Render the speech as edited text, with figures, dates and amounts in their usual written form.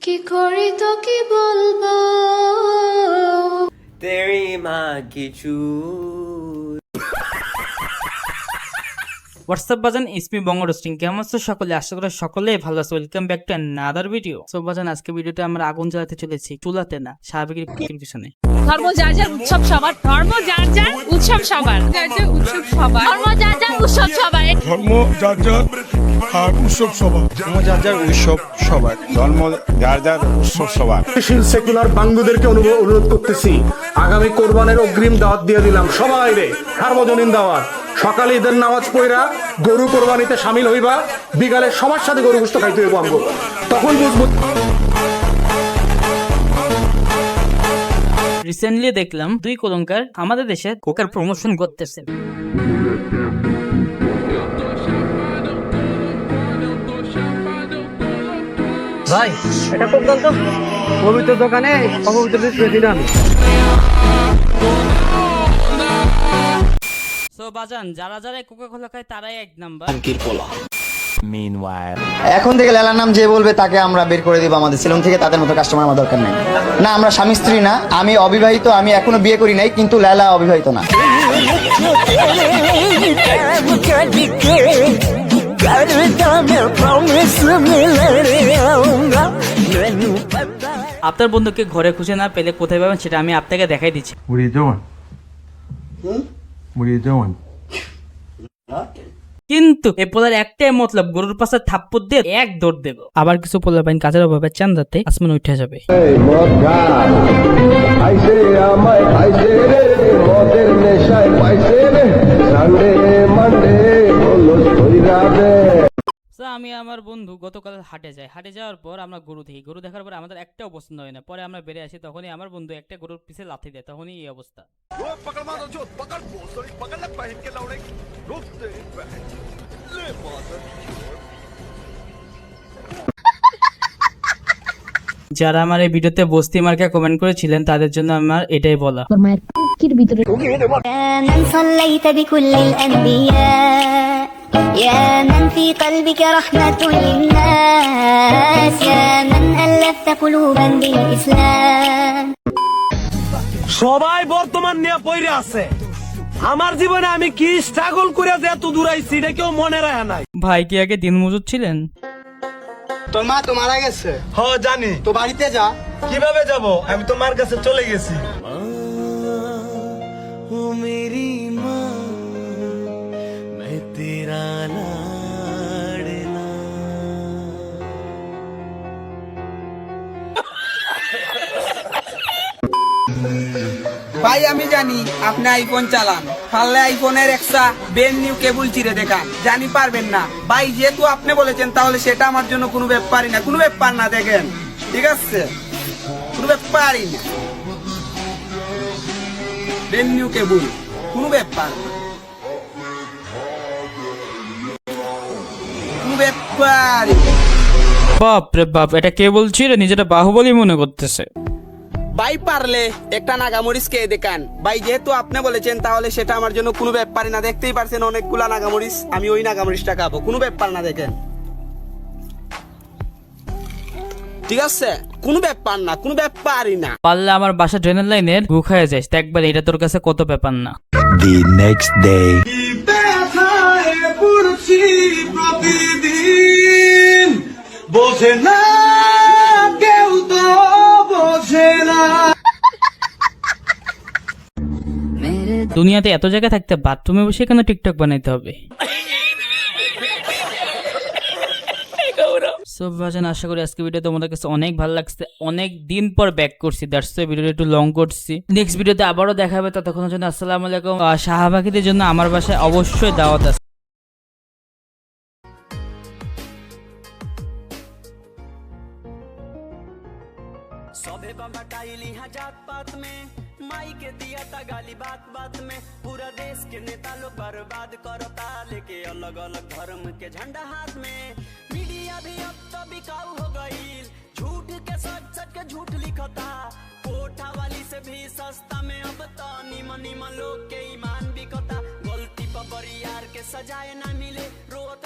কি করি তোকে বলবো তেরি মা কিছু হোয়াটসঅ্যাপ বাজান ইসমি বঙ্গ রোস্টিং কেমন আছো সকলে? আশা করি সকলেই ভালো আছে। Welcome back to another video. So বাজান আজকে ভিডিওতে আমরা আগুন জ্বালাতে চলেছি, চুলাতে না, স্বাভাবিক পিছনে। ধর্ম যার যার উৎসব সবার, ধর্ম যার যার উৎসব সবার, যার যার উৎসব সবার, ধর্ম যার যার উৎসব সবার, ধর্ম যার যার আর উৎসব সবার, ধর্ম যার যার উৎসব সবার, ধর্ম যার যার উৎসব সবার। সেকুলার বাঙ্গুদেরকে অনুরোধ করতেছি, আগামী কোরবানের অগ্রিম দাওয়াত দিয়ে দিলাম সবাই রে, সার্বজনীন দাওয়াত। সকালে ঈদের নামাজ পড়া গরু কোরবানিতে সামিল হইবা, বিকালে সবার সাথে গরু গোশত খাইতে হইব আমগো, তখন বুঝবো। রিসেন্টলি দেখলাম দুই কলঙ্কার আমাদের দেশে কোকার প্রমোশন করতেছে। ভাই এটা খুব দাম তো, পবিত্র দোকানে অপবিত্র দিলাম। সো বাজান যারা যারা কোকা কোলা খায় তারাই এক নাম্বার। এখন থেকে লেলার নাম যে বলবে তাকে আমরা বের করে দিব আমাদের সেলুন থেকে। তাদের মতো কাস্টমার আমার দরকার নেই। না, আমরা স্বামী স্ত্রী না, আমি অবিবাহিত, আমি এখনো বিয়ে করি নাই, কিন্তু লেলা অবিবাহিত না। আপনার বন্ধুকে ঘরে খুঁজে না পেলে কোথায় পাবেন সেটা আমি আপনাকে দেখাই দিচ্ছি। কিন্তু এই পোলার একটাই মতলব, গরুর পাশে থাপ্পড় দিয়ে এক দৌড় দেব। আবার কিছু পোলার পাইন কাজের অভাবে চান্দাতে আসমান উঠে যাবে। আমি আমার বন্ধু গতকাল হাটে যাই, হাটে যাওয়ার পর আমরা গরু দেখি, গরু দেখার পর আমাদের একটাও পছন্দ হয় না। পরে আমরা বেড়ে আসি, তখনই আমার বন্ধু একটা গরুর পিছে লাথি দেয়, তখনই এই অবস্থা। যারা আমার এই ভিডিওতে বস্তি মার্কা কমেন্ট করেছিলেন তাদের জন্য আমার এটাই বলা। يا من في قلبك رحمة للناس يا من ألفت قلوبا بالإسلام। সবাই বর্তমান নিয়ে পড়ে আছে, আমার জীবনে আমি কি স্ট্রাগল করে যে এত দূর আইছি এটা কেউ মনে রাখে নাই। ভাই কি আগে দিন মজুর ছিলেন? তোর মা তো মারা গেছে। হ্যাঁ জানি। তো বাড়িতে যা। কিভাবে যাব? আমি তো মার কাছে চলে গেছি। ভাই আমি জানি আপনি আইফোন চালান, পারলে আইফোনের একটা ব্র্যান্ড নিউ কেবল চিরে দেখান। জানি পারবেন না ভাই, যেহেতু আপনি বলেছেন তাহলে সেটা আমার জন্য কোনো ব্যাপারই না, কোনো ব্যাপার না। দেখেন ঠিক আছে, কোনো ব্যাপারই না, ব্র্যান্ড নিউ কেবল, কোনো ব্যাপার, কোনো ব্যাপার। বাপ রে বাপ, এটা কে বলছিল? নিজেটা বাহুবলী মনে করতেছে। ভাই পারলে একটা নাগামরিচ কে দেখান। ভাই যেহেতু আপনি বলেছেন তাহলে সেটা আমার জন্য কোনো ব্যাপারই না। দেখতেই পারছেন অনেকগুলা নাগামরিচ, আমি ওই নাগামরিচটা খাবো, কোনো ব্যাপার না। দেখেন ঠিক আছে, কোনো ব্যাপার না, কোনো ব্যাপারই না। পারলে আমার বাসা ড্রেনের লাইনের গুখায় যাস, দেখবার এটা তোর কাছে কত ব্যাপার না। The next day. প্রতিদিন বোঝে না কেউ, তো বোঝে না। দুনিয়াতে এত জায়গা থাকতে বাথরুমে বসে কেন টিকটক বানাইতে হবে? সো ভাজন, আশা করি আজকে ভিডিও তোমাদের কাছে অনেক ভালো লাগছে। অনেক দিন পর ব্যাক করছি, দ্যাটস ওয়াই ভিডিওটা একটু লং করছি। নেক্সট ভিডিওতে আবারও দেখা হবে, ততক্ষণের জন্য আসসালামু আলাইকুম। শাহবাগীদের জন্য আমার বাসায় অবশ্যই দাওয়াত আছে। सबे बम्बटाइली है जात पात में, माई के दिया था गाली बात बात में। पूरा देश के नेता लोग बर्बाद करता, लेके अलग अलग धर्म के झंडा हाथ में। मीडिया भी अब तो बिकाऊ हो गई, झूठ के सच सच के झूठ लिखता। कोठा वाली से भी सस्ता में अब तो नीमन नीमन लोग के ईमान बिकता। गलती पर बरियार के सजाए ना मिले, रोत